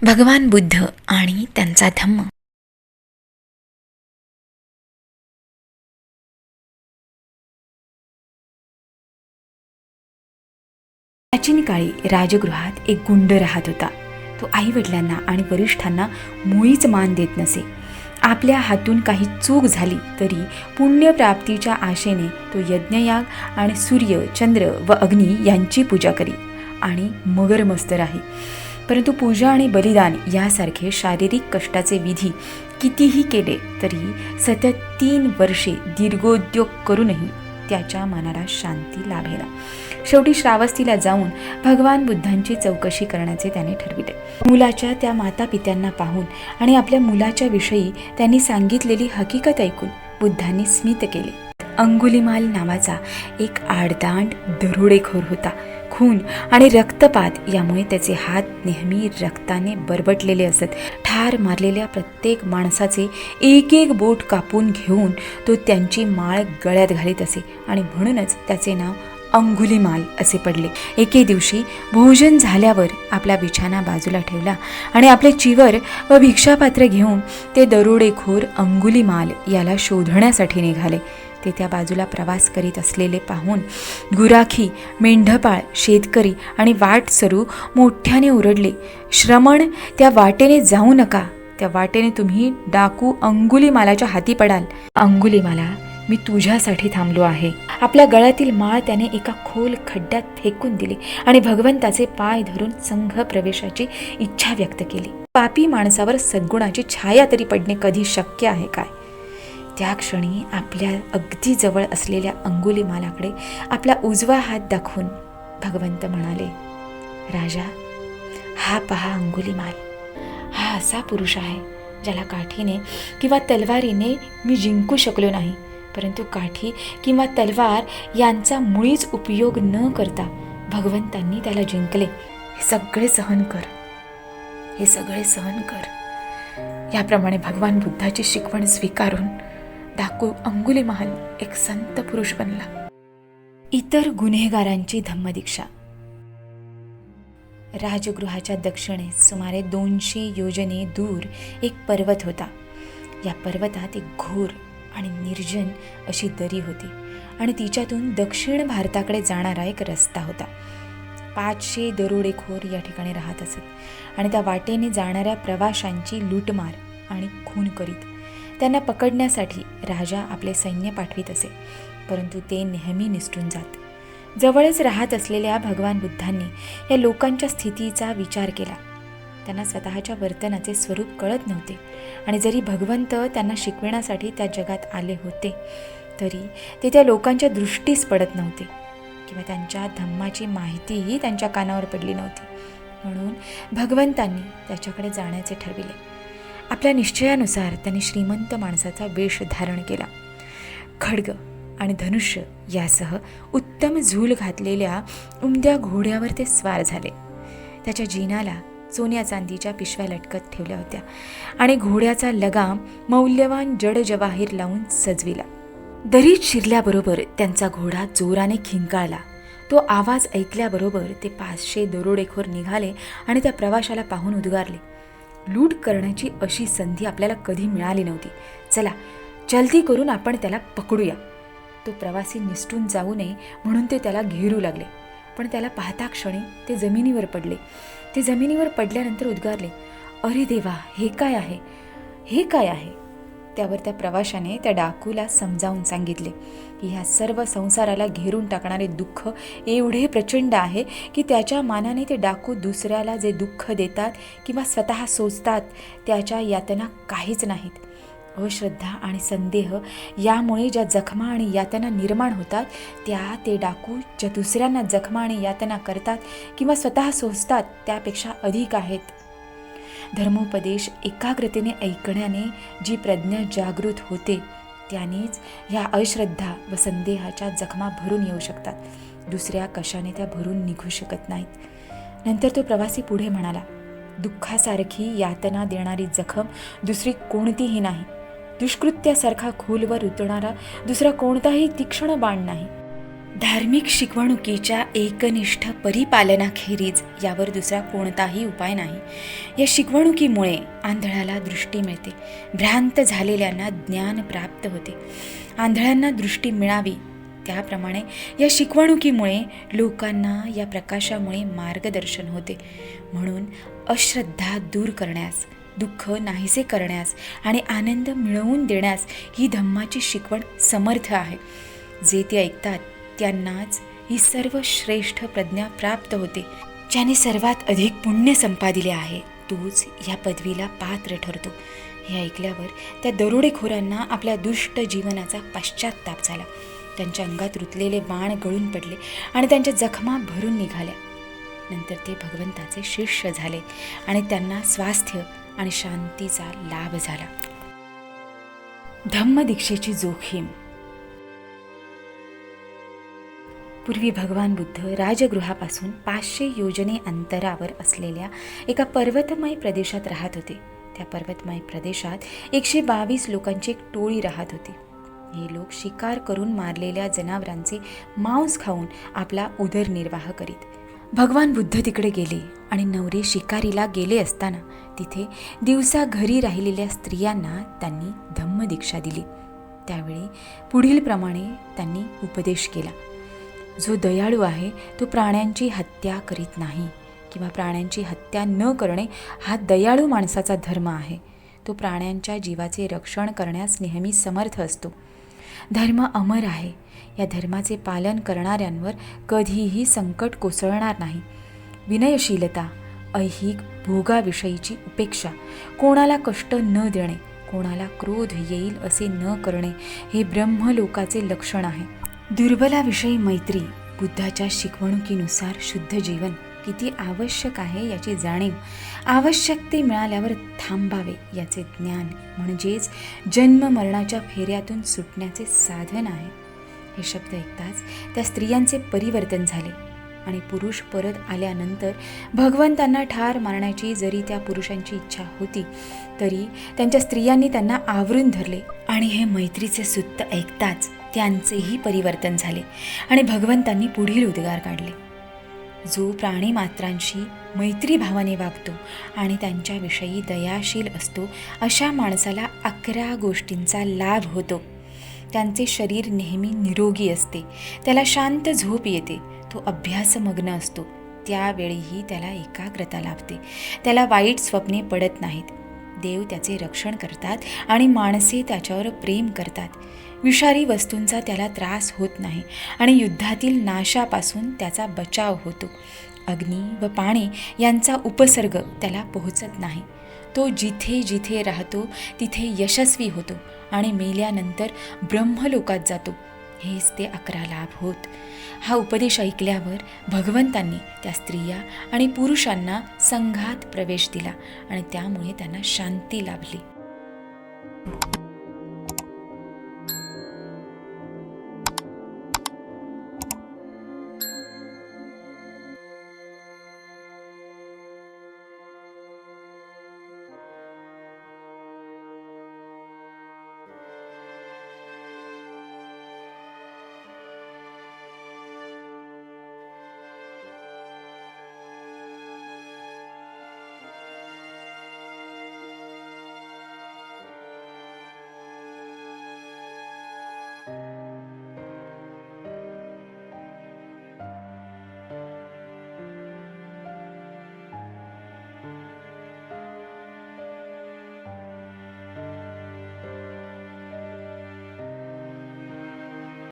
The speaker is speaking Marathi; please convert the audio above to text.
भगवान बुद्ध आणि त्यांचा धम्म. प्राचीन काळी राजगृहात एक गुंड राहत होता. तो आईवडिलांना आणि वरिष्ठांना मुळीच मान देत नसे. आपल्या हातून काही चूक झाली तरी पुण्यप्राप्तीच्या आशेने तो यज्ञयाग आणि सूर्य, चंद्र व अग्नी यांची पूजा करी आणि मगरमस्त राही. परंतु पूजा आणि बलिदान यासारखे शारीरिक कष्टाचे विधी कितीही केले तरी सतत 3 वर्षे दीर्घोद्योग करूनही त्याच्या मनाला शांती लाभेना. शेवटी श्रावस्तीला जाऊन भगवान बुद्धांची चौकशी करण्याचे त्याने ठरविले. मुलाच्या त्या मातापित्यांना पाहून आणि आपल्या मुलाच्या विषयी त्यांनी सांगितलेली हकीकत ऐकून बुद्धांनी स्मित केले. अंगुलिमाल नावाचा एक आडदांड दरोडेखोर होता. खून आणि रक्तपात यामुळे त्याचे हात नेहमी रक्ताने बरबटलेले असत. ठार मारलेल्या प्रत्येक माणसाचे एक एक बोट कापून घेऊन तो त्यांची माळ गळ्यात घालीत असे आणि म्हणूनच त्याचे नाव अंगुलिमाल असे पडले. एके दिवशी भोजन झाल्यावर आपला बिछाना बाजूला ठेवला आणि आपले चिवर व भिक्षापात्र घेऊन ते दरोडेखोर अंगुलिमाल याला शोधण्यासाठी निघाले. ते त्या बाजूला प्रवास करीत असलेले पाहून गुराखी, मेंढपाळ, शेतकरी आणि वाटसरू मोठ्याने ओरडले, श्रमण, त्या वाटेने जाऊ नका. त्या वाटेने तुम्ही डाकू अंगुलिमालाच्या हाती पडाल. अंगुलिमाला, मी तुझ्यासाठी थांबलो आहे. आपल्या गळ्यातील माळ त्याने एका खोल खड्ड्यात फेकून दिली आणि भगवंताचे पाय धरून संघ प्रवेशाची इच्छा व्यक्त केली. पापी माणसावर सद्गुणाची छाया तरी पडणे कधी शक्य आहे काय? त्या क्षणी आपल्या अगदी जवळ असलेल्या अंगुलिमालाकडे आपला उजवा हात दाखवून भगवंत म्हणाले, राजा, हा पहा अंगुलिमाल. हा असा पुरुष आहे ज्याला काठीने किंवा तलवारीने मी जिंकू शकलो नाही. परंतु काठी किंवा तलवार यांचा मुळीच उपयोग न करता भगवंतांनी त्याला जिंकले. हे सगळे सहन कर, हे सगळे सहन कर. याप्रमाणे भगवान बुद्धाची शिकवण स्वीकारून डाकू अंगुलिमाल एक संत पुरुष बनला. इतर गुन्हेगारांची धम्मदीक्षा. राजगृहाच्या दक्षिणेस सुमारे 200 योजने दूर एक पर्वत होता. या पर्वतात एक घोर आणि निर्जन अशी दरी होती आणि तिच्यातून दक्षिण भारताकडे जाणारा एक रस्ता होता. 500 दरोडेखोर या ठिकाणी राहत असत आणि त्या वाटेने जाणाऱ्या प्रवाशांची लूटमार आणि खून करीत. त्यांना पकडण्यासाठी राजा आपले सैन्य पाठवित असे, परंतु ते नेहमी निसटून जात. जवळच राहत असलेल्या भगवान बुद्धांनी या लोकांच्या स्थितीचा विचार केला. त्यांना स्वतःच्या वर्तनाचे स्वरूप कळत नव्हते आणि जरी भगवंत त्यांना शिकविण्यासाठी त्या जगात आले होते तरी ते त्या लोकांच्या दृष्टीस पडत नव्हते किंवा त्यांच्या धम्माची माहितीही त्यांच्या कानावर पडली नव्हती. म्हणून भगवंतांनी त्याच्याकडे जाण्याचे ठरविले. आपल्या निश्चयानुसार त्यांनी श्रीमंत माणसाचा वेश धारण केला. खड्ग आणि धनुष्य यासह उत्तम झूल घातलेल्या उमद्या घोड्यावर ते स्वार झाले. त्याच्या जिनाला सोन्या चांदीच्या पिशव्या लटकत ठेवल्या होत्या आणि घोड्याचा लगाम मौल्यवान जडजवाहीर लावून सजविला. दरीत शिरल्याबरोबर त्यांचा घोडा जोराने खिंकाळला. तो आवाज ऐकल्याबरोबर ते 500 दरोडेखोर निघाले आणि त्या प्रवाशाला पाहून उद्गारले, लूट करण्याची अशी संधी आपल्याला कधी मिळाली नव्हती. चला, जल्दी करून आपण त्याला पकडूया. तो प्रवासी निसटून जाऊ नये म्हणून ते त्याला घेरू लागले, पण त्याला पाहता क्षणी ते जमिनीवर पडले. ते जमिनीवर पडल्यानंतर उद्गारले, अरे देवा, हे काय आहे, हे काय आहे? त्यावर त्या प्रवाशाने त्या डाकूला समजावून सांगितले की ह्या सर्व संसाराला घेरून टाकणारे दुःख एवढे प्रचंड आहे की त्याच्या मानाने ते डाकू दुसऱ्याला जे दुःख देतात किंवा स्वतः सोसतात त्याच्या यातना काहीच नाहीत. अश्रद्धा आणि संदेह यामुळे ज्या जखमा आणि यातना निर्माण होतात त्या ते डाकू ज्या दुसऱ्यांना जखमा आणि यातना करतात किंवा स्वतः सोसतात त्यापेक्षा अधिक आहेत. धर्मोपदेश एकाग्रतेने ऐकण्याने जी प्रज्ञा जागृत होते त्यानेच ह्या अश्रद्धा व संदेहाच्या जखमा भरून येऊ शकतात. दुसऱ्या कशाने त्या भरून निघू शकत नाहीत. नंतर तो प्रवासी पुढे म्हणाला, दुःखासारखी यातना देणारी जखम दुसरी कोणतीही नाही. दुष्कृत्यासारखा खोलवर उतरणारा दुसरा कोणताही तीक्ष्ण बाण नाही. धार्मिक शिकवणुकीच्या एकनिष्ठ परिपालनाखेरीज यावर दुसरा कोणताही उपाय नाही. या शिकवणुकीमुळे आंधळाला दृष्टी मिळते, भ्रांत झालेल्यांना ज्ञान प्राप्त होते. आंधळ्यांना दृष्टी मिळावी त्याप्रमाणे या शिकवणुकीमुळे लोकांना या प्रकाशामुळे मार्गदर्शन होते. म्हणून अश्रद्धा दूर करण्यास, दुःख नाहीसे करण्यास आणि आनंद मिळवून देण्यास ही धम्माची शिकवण समर्थ आहे. जे ते ऐकतात त्यांनाच ही सर्व श्रेष्ठ प्रज्ञा प्राप्त होते. ज्याने सर्वात अधिक पुण्य संपादिले आहे तोच या पदवीला पात्र ठरतो. हे ऐकल्यावर त्या दरोडेखोरांना आपल्या दुष्ट जीवनाचा पश्चात्ताप झाला. त्यांच्या अंगात रुतलेले बाण गळून पडले आणि त्यांच्या जखमा भरून निघाल्या. नंतर ते भगवंताचे शिष्य झाले आणि त्यांना स्वास्थ्य आणि शांतीचा लाभ झाला. धम्मदीक्षेची जोखीम. पूर्वी भगवान बुद्ध राजगृहापासून 500 योजने अंतरावर असलेल्या एका पर्वतमय प्रदेशात राहत होते. त्या पर्वतमय प्रदेशात 122 लोकांची एक टोळी राहत होती. हे लोक शिकार करून मारलेल्या जनावरांचे मांस खाऊन आपला उदरनिर्वाह करीत. भगवान बुद्ध तिकडे गेले आणि नवरे शिकारीला गेले असताना तिथे दिवसा घरी राहिलेल्या स्त्रियांना त्यांनी धम्मदीक्षा दिली. त्यावेळी पुढील प्रमाणे त्यांनी उपदेश केला. जो दयाळू आहे तो प्राण्यांची हत्या करीत नाही किंवा प्राण्यांची हत्या न करणे हा दयाळू माणसाचा धर्म आहे. तो प्राण्यांच्या जीवाचे रक्षण करण्यास नेहमी समर्थ असतो. धर्म अमर आहे. या धर्माचे पालन करणाऱ्यांवर कधीही संकट कोसळणार नाही. विनयशीलता, ऐहिक भोगाविषयीची उपेक्षा, कोणाला कष्ट न देणे, कोणाला क्रोध येईल असे न करणे हे ब्रह्मलोकाचे लक्षण आहे. दुर्बलाविषयी मैत्री, बुद्धाच्या शिकवणुकीनुसार शुद्ध जीवन किती आवश्यक आहे याची जाणीव, आवश्यकते मिळाल्यावर थांबावे याचे ज्ञान म्हणजेच जन्म मरणाच्या फेऱ्यातून सुटण्याचे साधन आहे. हे शब्द ऐकताच त्या स्त्रियांचे परिवर्तन झाले आणि पुरुष परत आल्यानंतर भगवंतांना ठार मारण्याची जरी त्या पुरुषांची इच्छा होती तरी त्यांच्या स्त्रियांनी त्यांना आवरून धरले आणि हे मैत्रीचे सूत्र ऐकताच त्यांचेही परिवर्तन झाले आणि भगवंतांनी पुढील उद्गार काढले. जो प्राणी मात्रांशी मैत्री भावाने वागतो आणि त्यांच्याविषयी दयाशील असतो अशा माणसाला 11 गोष्टींचा लाभ होतो. त्यांचे शरीर नेहमी निरोगी असते, त्याला शांत झोप येते, तो अभ्यासमग्न असतो, त्यावेळीही त्याला एकाग्रता लाभते, त्याला वाईट स्वप्ने पडत नाहीत, देव त्याचे रक्षण करतात आणि माणसे त्याच्यावर प्रेम करतात. विषारी वस्तूंचा त्याला त्रास होत नाही आणि युद्धातील नाशापासून त्याचा बचाव होतो. अग्नी व पाणी यांचा उपसर्ग त्याला पोहोचत नाही. तो जिथे जिथे राहतो तिथे यशस्वी होतो आणि मेल्यानंतर ब्रह्मलोकात जातो. हेच ते 11 लाभ होत. हा उपदेश ऐकल्यावर भगवंतांनी त्या स्त्रिया आणि पुरुषांना संघात प्रवेश दिला आणि त्यामुळे त्यांना शांती लाभली.